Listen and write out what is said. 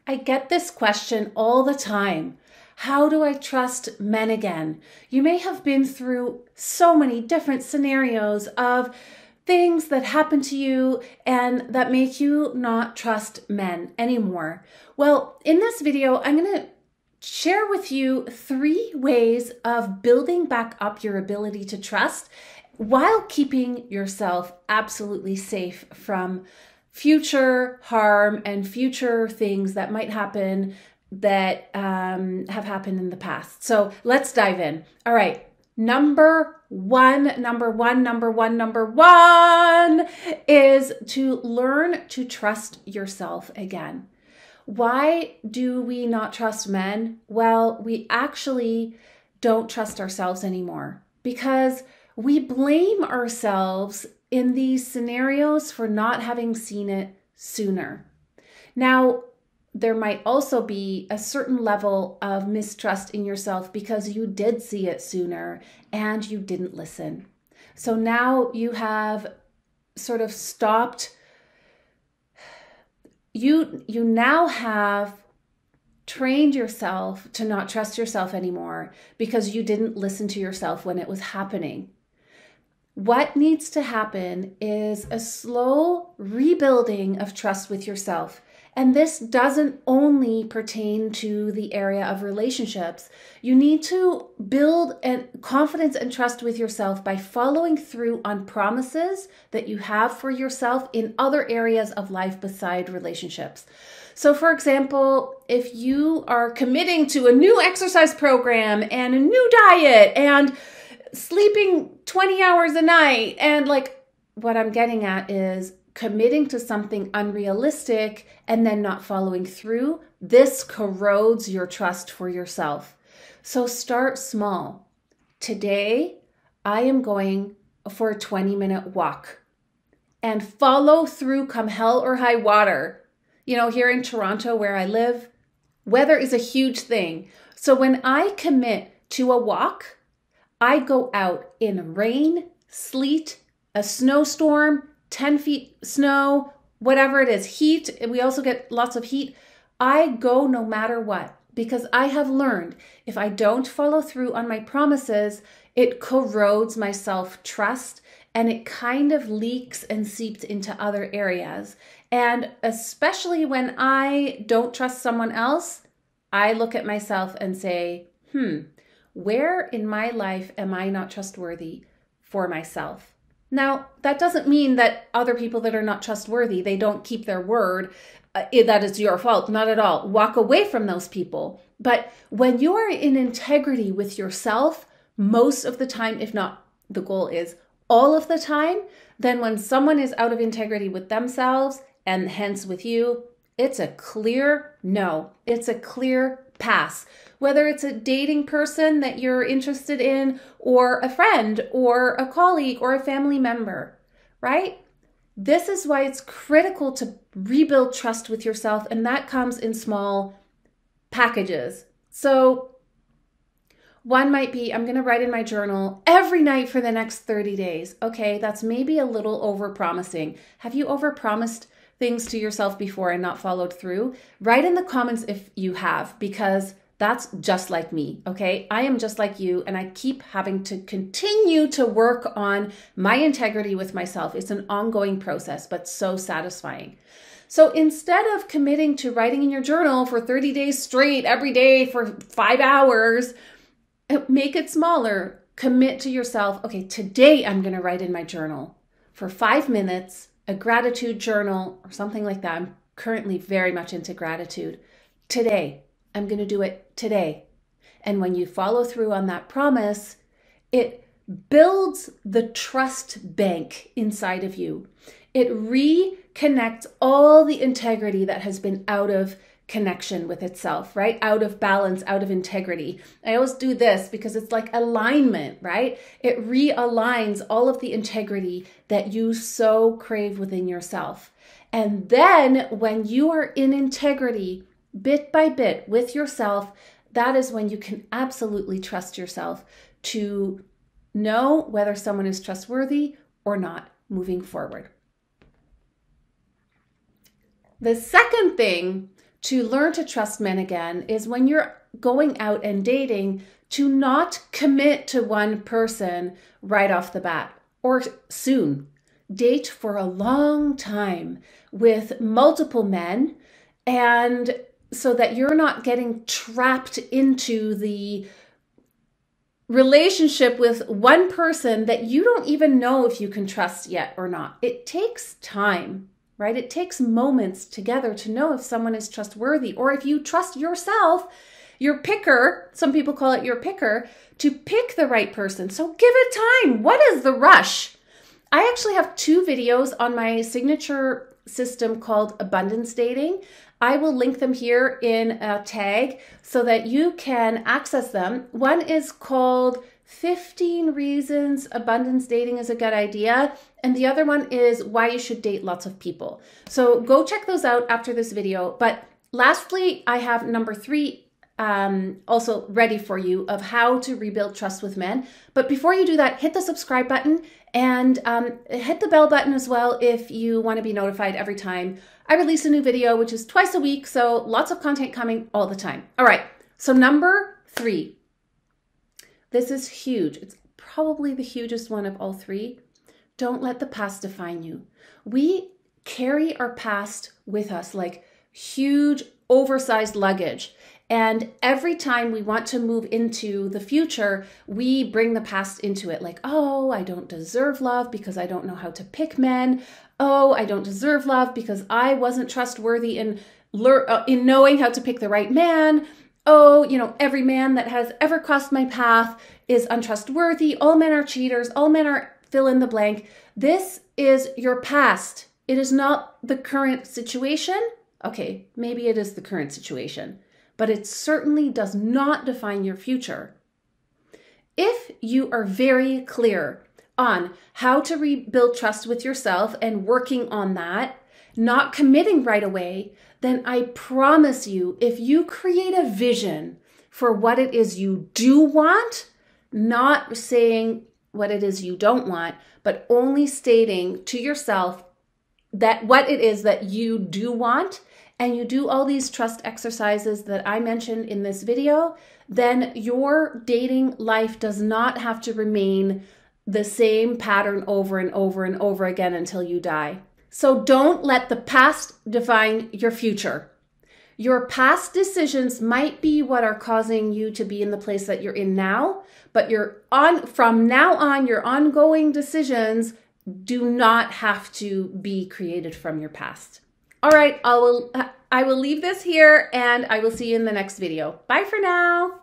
I get this question all the time. How do I trust men again? You may have been through so many different scenarios of things that happen to you and that make you not trust men anymore. Well, in this video, I'm going to share with you 3 ways of building back up your ability to trust while keeping yourself absolutely safe from future harm and future things that might happen that have happened in the past. So let's dive in. All right. Number one is to learn to trust yourself again. Why do we not trust men? Well, we actually don't trust ourselves anymore because we blame ourselves in these scenarios for not having seen it sooner. Now, there might also be a certain level of mistrust in yourself because you did see it sooner and you didn't listen. So now you have sort of stopped. You now have trained yourself to not trust yourself anymore because you didn't listen to yourself when it was happening. What needs to happen is a slow rebuilding of trust with yourself. And this doesn't only pertain to the area of relationships. You need to build confidence and trust with yourself by following through on promises that you have for yourself in other areas of life beside relationships. So for example, if you are committing to a new exercise program and a new diet and sleeping 20 hours a night, and what I'm getting at is committing to something unrealistic and then not following through, this corrodes your trust for yourself. So start small. Today, I am going for a 20-minute walk and follow through come hell or high water. Here in Toronto where I live, weather is a huge thing. So when I commit to a walk, I go out in rain, sleet, a snowstorm, 10 feet snow, whatever it is, heat. We also get lots of heat. I go no matter what because I have learned if I don't follow through on my promises, it corrodes my self-trust and it kind of leaks and seeps into other areas. And especially when I don't trust someone else, I look at myself and say, where in my life am I not trustworthy for myself? Now, that doesn't mean that other people that are not trustworthy, they don't keep their word, that is your fault. Not at all. Walk away from those people. But when you are in integrity with yourself, most of the time, if not the goal is all of the time, then when someone is out of integrity with themselves and hence with you, it's a clear no. It's a clear pass. Whether it's a dating person that you're interested in or a friend or a colleague or a family member, right? This is why it's critical to rebuild trust with yourself, and that comes in small packages. So one might be, I'm going to write in my journal every night for the next 30 days. Okay, that's maybe a little over-promising. Have you over-promised things to yourself before and not followed through? Write in the comments if you have, because that's just like me, okay? I am just like you, and I keep having to continue to work on my integrity with myself. It's an ongoing process, but so satisfying. So instead of committing to writing in your journal for 30 days straight, every day for 5 hours, make it smaller. Commit to yourself, okay, today I'm gonna write in my journal for 5 minutes, a gratitude journal or something like that. I'm currently very much into gratitude. Today, I'm going to do it today. And when you follow through on that promise, it builds the trust bank inside of you. It reconnects all the integrity that has been out of connection with itself, right? Out of balance, out of integrity. I always do this because it's like alignment, right? It realigns all of the integrity that you so crave within yourself. And then when you are in integrity, bit by bit with yourself, that is when you can absolutely trust yourself to know whether someone is trustworthy or not moving forward. The second thing to learn to trust men again is when you're going out and dating, to not commit to one person right off the bat or soon. Date for a long time with multiple men, and so that you're not getting trapped into the relationship with one person that you don't even know if you can trust yet or not. It takes time, right? It takes moments together to know if someone is trustworthy, or if you trust yourself, your picker, some people call it your picker, to pick the right person. So give it time. What is the rush? I actually have 2 videos on my signature system called Abundance Dating. I will link them here in a tag so that you can access them. One is called 15 Reasons Abundance Dating is a Good Idea, and the other one is Why You Should Date Lots of People. So go check those out after this video. But lastly, I have number 3 also ready for you of how to rebuild trust with men. But before you do that, hit the subscribe button and hit the bell button as well if you want to be notified every time I release a new video, which is twice a week. So lots of content coming all the time. All right. So number 3, this is huge. It's probably the hugest one of all 3. Don't let the past define you. We carry our past with us like huge, oversized luggage. And every time we want to move into the future, we bring the past into it. Like, oh, I don't deserve love because I don't know how to pick men. Oh, I don't deserve love because I wasn't trustworthy in knowing how to pick the right man. Oh, every man that has ever crossed my path is untrustworthy. All men are cheaters. All men are fill in the blank. This is your past. It is not the current situation. Okay, maybe it is the current situation, but it certainly does not define your future. If you are very clear on how to rebuild trust with yourself and working on that, not committing right away, then I promise you, if you create a vision for what it is you do want, not saying what it is you don't want, but only stating to yourself that what it is that you do want, and you do all these trust exercises that I mentioned in this video, then your dating life does not have to remain the same pattern over and over and over again until you die. So don't let the past define your future. Your past decisions might be what are causing you to be in the place that you're in now, but from now on, your ongoing decisions do not have to be created from your past. All right, I will leave this here and I will see you in the next video. Bye for now.